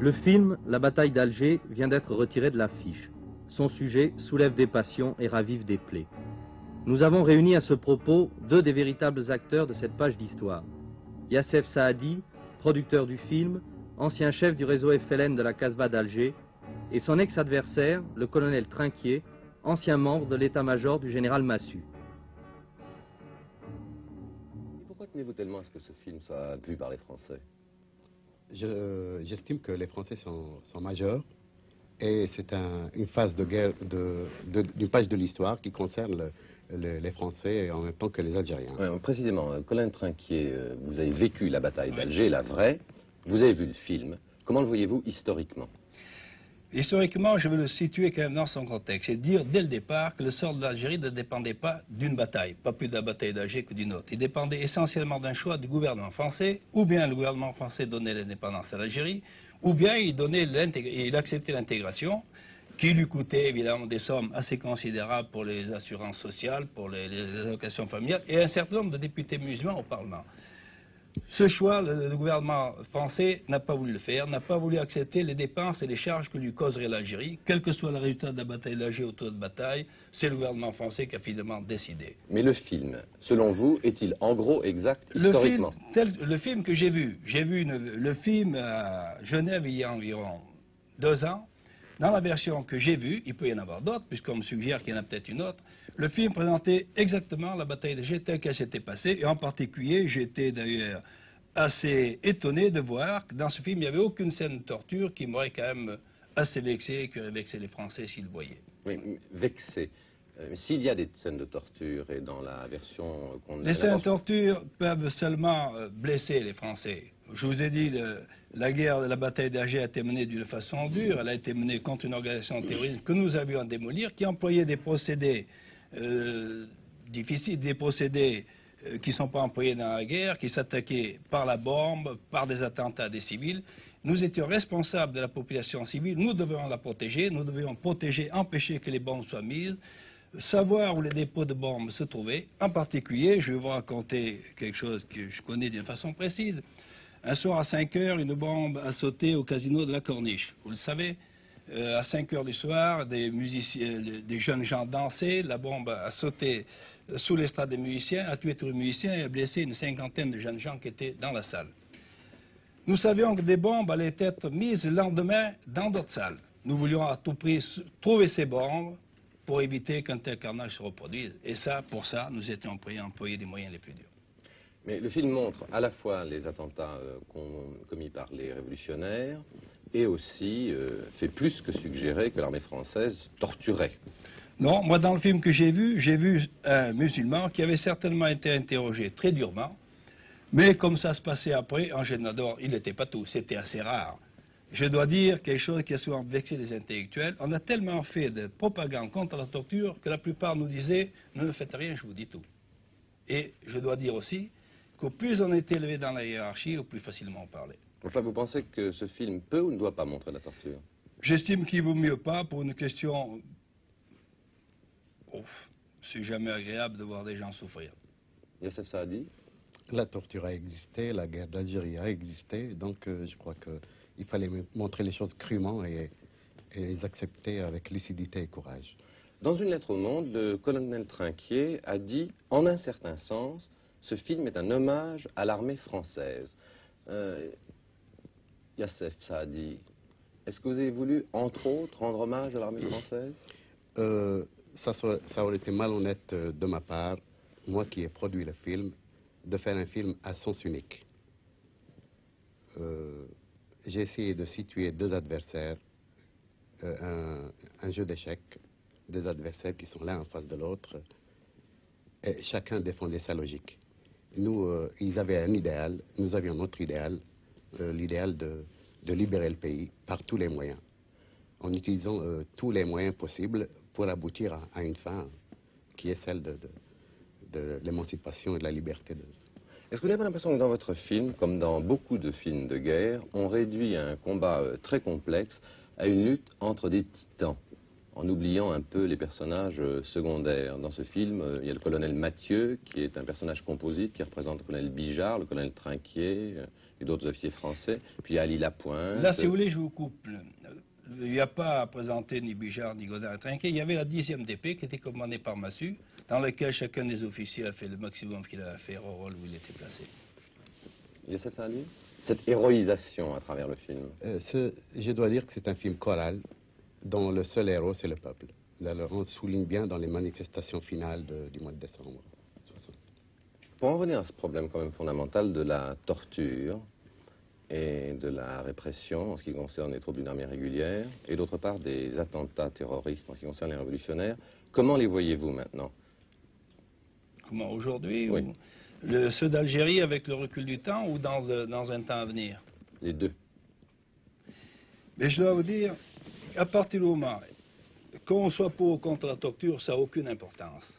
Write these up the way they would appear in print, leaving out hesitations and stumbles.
Le film La bataille d'Alger vient d'être retiré de l'affiche. Son sujet soulève des passions et ravive des plaies. Nous avons réuni à ce propos deux des véritables acteurs de cette page d'histoire. Yassef Saadi, producteur du film, ancien chef du réseau FLN de la Casbah d'Alger, et son ex-adversaire, le colonel Trinquier, ancien membre de l'état-major du général Massu. Pourquoi tenez-vous tellement à ce que ce film soit vu par les Français? J'estime que les Français sont majeurs et c'est une phase de guerre, d'une page de l'histoire qui concerne les Français en même temps que les Algériens. Ouais, précisément, Colin Trinquier, vous avez vécu la bataille d'Alger, la vraie, vous avez vu le film. Comment le voyez-vous historiquement? Historiquement, je veux le situer quand même dans son contexte et dire dès le départ que le sort de l'Algérie ne dépendait pas d'une bataille, pas plus de la bataille d'Alger que d'une autre. Il dépendait essentiellement d'un choix du gouvernement français, ou bien le gouvernement français donnait l'indépendance à l'Algérie, ou bien il acceptait l'intégration, qui lui coûtait évidemment des sommes assez considérables pour les assurances sociales, pour les allocations familiales, et un certain nombre de députés musulmans au Parlement. Ce choix, le gouvernement français n'a pas voulu le faire, n'a pas voulu accepter les dépenses et les charges que lui causerait l'Algérie. Quel que soit le résultat de la bataille d'Alger ou de bataille, c'est le gouvernement français qui a finalement décidé. Mais le film, selon vous, est-il en gros exact historiquement? Le film que j'ai vu le film à Genève il y a environ 2 ans. Dans la version que j'ai vue, il peut y en avoir d'autres, puisqu'on me suggère qu'il y en a peut-être une autre, le film présentait exactement la bataille d'Alger telle qu'elle s'était passée, et en particulier, j'étais d'ailleurs assez étonné de voir que dans ce film, il n'y avait aucune scène de torture qui m'aurait quand même assez vexé et qui aurait vexé les Français s'ils le voyaient. Oui, vexé. S'il y a des scènes de torture, et dans la version qu'on a... Les scènes de torture peuvent seulement blesser les Français. Je vous ai dit, la guerre de la bataille d'Alger a été menée d'une façon dure. Elle a été menée contre une organisation terroriste que nous avions à démolir, qui employait des procédés difficiles, des procédés qui ne sont pas employés dans la guerre, qui s'attaquaient par la bombe, par des attentats à des civils. Nous étions responsables de la population civile, nous devions la protéger, nous devions protéger, empêcher que les bombes soient mises, savoir où les dépôts de bombes se trouvaient. En particulier, je vais vous raconter quelque chose que je connais d'une façon précise. Un soir à 5 heures, une bombe a sauté au casino de la Corniche. Vous le savez, à 5 heures du soir, des jeunes gens dansaient, la bombe a sauté sous l'estrade des musiciens, a tué tous les musiciens et a blessé une 50aine de jeunes gens qui étaient dans la salle. Nous savions que des bombes allaient être mises le lendemain dans d'autres salles. Nous voulions à tout prix trouver ces bombes pour éviter qu'un tel carnage se reproduise. Et ça, pour ça, nous étions prêts à employer les moyens les plus durs. Mais le film montre à la fois les attentats commis par les révolutionnaires et aussi fait plus que suggérer que l'armée française torturait. Non, moi dans le film que j'ai vu un musulman qui avait certainement été interrogé très durement, mais comme ça se passait après, en général, il n'était pas tout, c'était assez rare. Je dois dire quelque chose qui a souvent vexé les intellectuels. On a tellement fait de propagande contre la torture que la plupart nous disaient « ne faites rien, je vous dis tout ». Et je dois dire aussi qu'au plus on est élevé dans la hiérarchie, au plus facilement on parlait. Enfin, vous pensez que ce film peut ou ne doit pas montrer la torture? J'estime qu'il vaut mieux pas pour une question... Ouf, c'est jamais agréable de voir des gens souffrir. Yassef Saadi? La torture a existé, la guerre d'Algérie a existé, donc je crois qu'il fallait montrer les choses crûment et les accepter avec lucidité et courage. Dans une lettre au Monde, le colonel Trinquier a dit, en un certain sens, ce film est un hommage à l'armée française. Yassef Saadi, est-ce que vous avez voulu, entre autres, rendre hommage à l'armée française? Ça aurait été malhonnête de ma part, moi qui ai produit le film, de faire un film à sens unique. J'ai essayé de situer deux adversaires, un jeu d'échecs, deux adversaires qui sont l'un en face de l'autre, et chacun défendait sa logique. Nous, ils avaient un idéal, nous avions notre idéal, l'idéal de libérer le pays par tous les moyens, en utilisant tous les moyens possibles pour aboutir à une fin qui est celle de l'émancipation et de la liberté. Est-ce que vous n'avez pas l'impression que dans votre film, comme dans beaucoup de films de guerre, on réduit un combat très complexe à une lutte entre des titans, en oubliant un peu les personnages secondaires. Dans ce film, il y a le colonel Mathieu, qui est un personnage composite, qui représente le colonel Bijard, le colonel Trinquier et d'autres officiers français. Puis il y a Ali Lapointe. Là, si vous voulez, je vous coupe. Il n'y a pas à présenter ni Bijard ni Godard et Trinquier. Il y avait la 10e DP qui était commandée par Massu, dans laquelle chacun des officiers a fait le maximum qu'il avait à faire au rôle où il était placé. Il y a cette héroïsation à travers le film. Je dois dire que c'est un film choral dont le seul héros, c'est le peuple. Là, on souligne bien dans les manifestations finales du mois de décembre. Pour en revenir à ce problème quand même fondamental de la torture et de la répression en ce qui concerne les troupes d'une armée régulière, et d'autre part des attentats terroristes en ce qui concerne les révolutionnaires, comment les voyez-vous maintenant? Comment, aujourd'hui? Oui. Ceux d'Algérie avec le recul du temps ou dans un temps à venir? Les deux. Mais je dois vous dire, à partir du moment qu'on soit pour ou contre la torture, ça n'a aucune importance.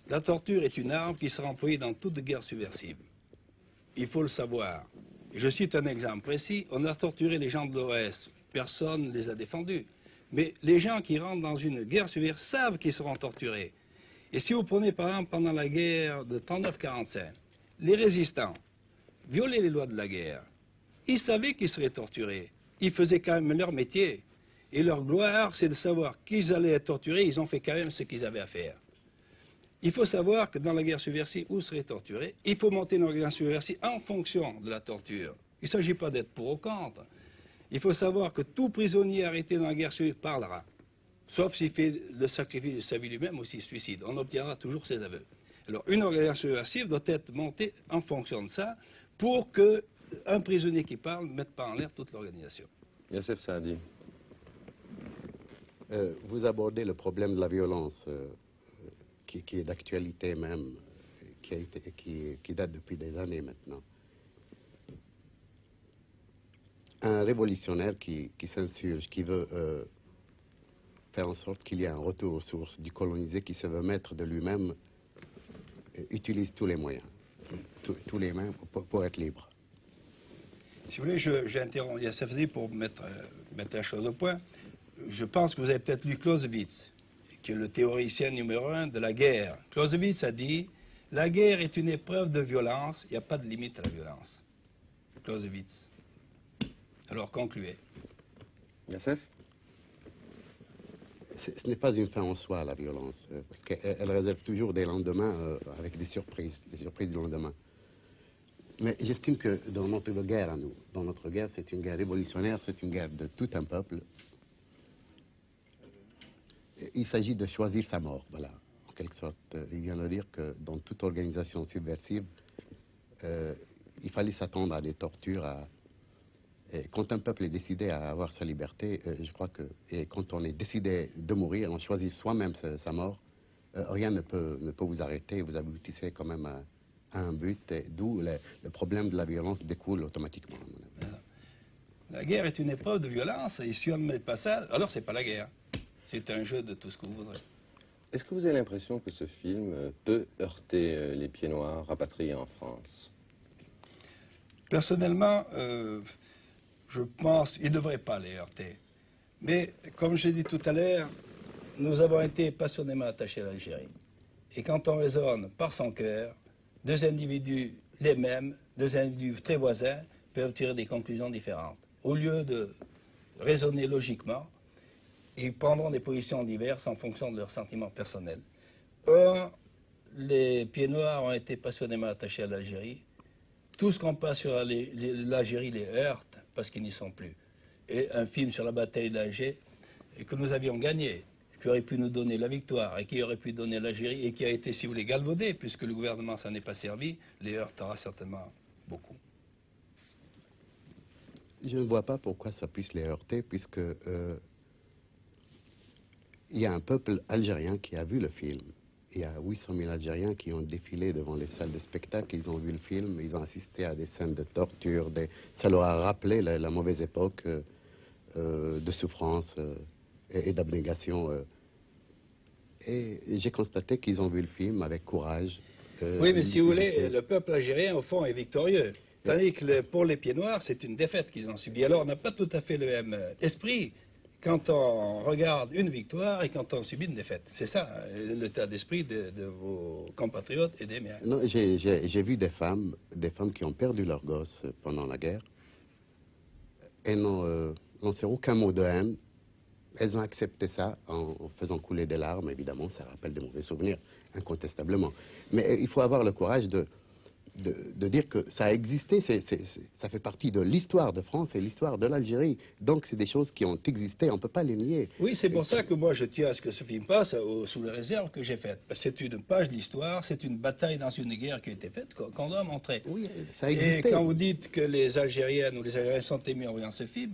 La torture est une arme qui sera employée dans toute guerre subversive. Il faut le savoir. Je cite un exemple précis. On a torturé les gens de l'OS. Personne ne les a défendus. Mais les gens qui rentrent dans une guerre subversive savent qu'ils seront torturés. Et si vous prenez par exemple pendant la guerre de 39-45, les résistants violaient les lois de la guerre. Ils savaient qu'ils seraient torturés. Ils faisaient quand même leur métier. Et leur gloire, c'est de savoir qu'ils allaient être torturés. Ils ont fait quand même ce qu'ils avaient à faire. Il faut savoir que dans la guerre subversive, où seraient torturés, il faut monter une organisation subversive en fonction de la torture. Il ne s'agit pas d'être pour ou contre. Il faut savoir que tout prisonnier arrêté dans la guerre subversive parlera. Sauf s'il fait le sacrifice de sa vie lui-même ou s'il se suicide. On obtiendra toujours ses aveux. Alors, une organisation subversive doit être montée en fonction de ça pour qu'un prisonnier qui parle ne mette pas en l'air toute l'organisation. Youssef Saadi. Vous abordez le problème de la violence qui est d'actualité même, qui date depuis des années maintenant. Un révolutionnaire qui s'insurge, qui veut faire en sorte qu'il y ait un retour aux sources du colonisé qui se veut mettre de lui-même, utilise tous les moyens, tous les moyens pour être libre. Si vous voulez, j'interromps Youssef Saadi pour mettre la chose au point. Je pense que vous avez peut-être lu Clausewitz, qui est le théoricien numéro 1 de la guerre. Clausewitz a dit « La guerre est une épreuve de violence, il n'y a pas de limite à la violence. » Clausewitz. Alors, concluez. Youssef ? Ce n'est pas une fin en soi, la violence, parce qu'elle réserve toujours des lendemains avec des surprises du lendemain. Mais j'estime que dans notre guerre à nous, c'est une guerre révolutionnaire, c'est une guerre de tout un peuple. Il s'agit de choisir sa mort, voilà, en quelque sorte. Il vient de dire que dans toute organisation subversive, il fallait s'attendre à des tortures. Et quand un peuple est décidé à avoir sa liberté, je crois que quand on est décidé de mourir, on choisit soi-même sa mort, rien ne peut vous arrêter, vous aboutissez quand même à un but, d'où le problème de la violence découle automatiquement. La guerre est une épreuve de violence, et si on ne met pas ça, alors c'est pas la guerre. C'est un jeu de tout ce que vous voudrez. Est-ce que vous avez l'impression que ce film peut heurter les pieds noirs rapatriés en France? Personnellement, je pense qu'il ne devrait pas les heurter. Mais, comme j'ai dit tout à l'heure, nous avons été passionnément attachés à l'Algérie. Et quand on raisonne par son cœur, deux individus les mêmes, deux individus très voisins, peuvent tirer des conclusions différentes. Au lieu de raisonner logiquement, ils prendront des positions diverses en fonction de leurs sentiments personnels. Or, les pieds noirs ont été passionnément attachés à l'Algérie. Tout ce qu'on passe sur l'Algérie les heurte parce qu'ils n'y sont plus. Et un film sur la bataille d'Alger que nous avions gagné, qui aurait pu nous donner la victoire et qui aurait pu donner l'Algérie et qui a été, si vous voulez, galvaudé, puisque le gouvernement s'en est pas servi, les heurtera certainement beaucoup. Je ne vois pas pourquoi ça puisse les heurter, puisque il y a un peuple algérien qui a vu le film. Il y a 800 000 Algériens qui ont défilé devant les salles de spectacle, ils ont vu le film, ils ont assisté à des scènes de torture, ça leur a rappelé la mauvaise époque de souffrance et d'abnégation. Et j'ai constaté qu'ils ont vu le film avec courage. Oui, mais si vous voulez, le peuple algérien, au fond, est victorieux. Tandis que pour les pieds noirs, c'est une défaite qu'ils ont subie. Alors, on n'a pas tout à fait le même esprit. quand on regarde une victoire et quand on subit une défaite. C'est ça l'état d'esprit de vos compatriotes et des miens. Non, j'ai vu des femmes qui ont perdu leurs gosses pendant la guerre et n'ont lancé aucun mot de haine. Elles ont accepté ça en faisant couler des larmes, évidemment, ça rappelle de mauvais souvenirs, incontestablement. Mais il faut avoir le courage de dire que ça a existé, ça fait partie de l'histoire de France et l'histoire de l'Algérie. Donc c'est des choses qui ont existé, on ne peut pas les nier. Oui, c'est pour ça que moi je tiens à ce que ce film passe sous les réserves que j'ai faites. C'est une page d'histoire, c'est une bataille dans une guerre qui a été faite, qu'on doit montrer. Oui, ça a existé. Et quand vous dites que les Algériennes ou les Algériens sont émus en voyant ce film,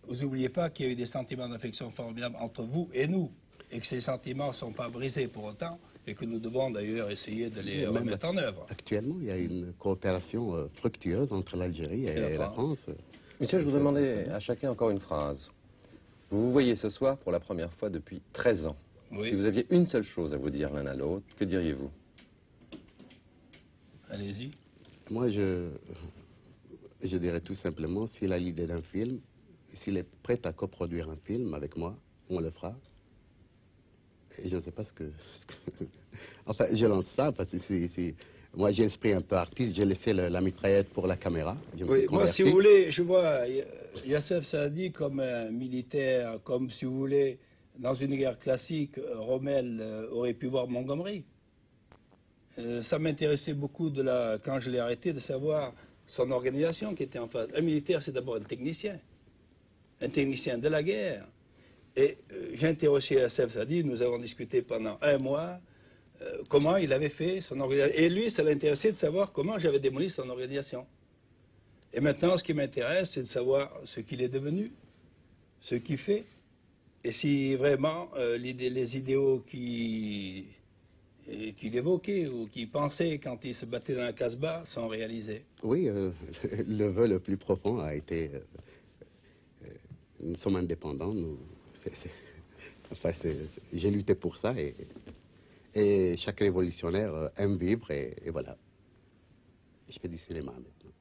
vous n'oubliez pas qu'il y a eu des sentiments d'affection formidables entre vous et nous, et que ces sentiments ne sont pas brisés pour autant, et que nous devons d'ailleurs essayer de les remettre en œuvre. Actuellement, il y a une coopération fructueuse entre l'Algérie et la France. Monsieur, je vous demandais à chacun encore une phrase. Vous vous voyez ce soir pour la première fois depuis 13 ans. Oui. Si vous aviez une seule chose à vous dire l'un à l'autre, que diriez-vous? Allez-y. Moi, je dirais tout simplement, s'il a l'idée d'un film, s'il est prêt à coproduire un film avec moi, on le fera. Et je ne sais pas ce que... Enfin, je lance ça parce que moi, j'ai l'esprit un peu artiste, j'ai laissé la mitraillette pour la caméra. Oui, moi, si vous voulez, je vois Youssef Saadi comme un militaire, comme, si vous voulez, dans une guerre classique, Rommel aurait pu voir Montgomery. Ça m'intéressait beaucoup, quand je l'ai arrêté, de savoir son organisation qui était en face. Un militaire, c'est d'abord un technicien de la guerre. Et j'ai interrogé Youssef Saadi, nous avons discuté pendant un mois, comment il avait fait son organisation. Et lui, ça l'intéressait de savoir comment j'avais démoli son organisation. Et maintenant, ce qui m'intéresse, c'est de savoir ce qu'il est devenu, ce qu'il fait, et si vraiment les idéaux qu'il évoquait ou qu'il pensait quand il se battait dans la Casbah sont réalisés. Oui, le vœu le plus profond a été... nous sommes indépendants, j'ai lutté pour ça et chaque révolutionnaire aime vivre et voilà. Je fais du cinéma maintenant.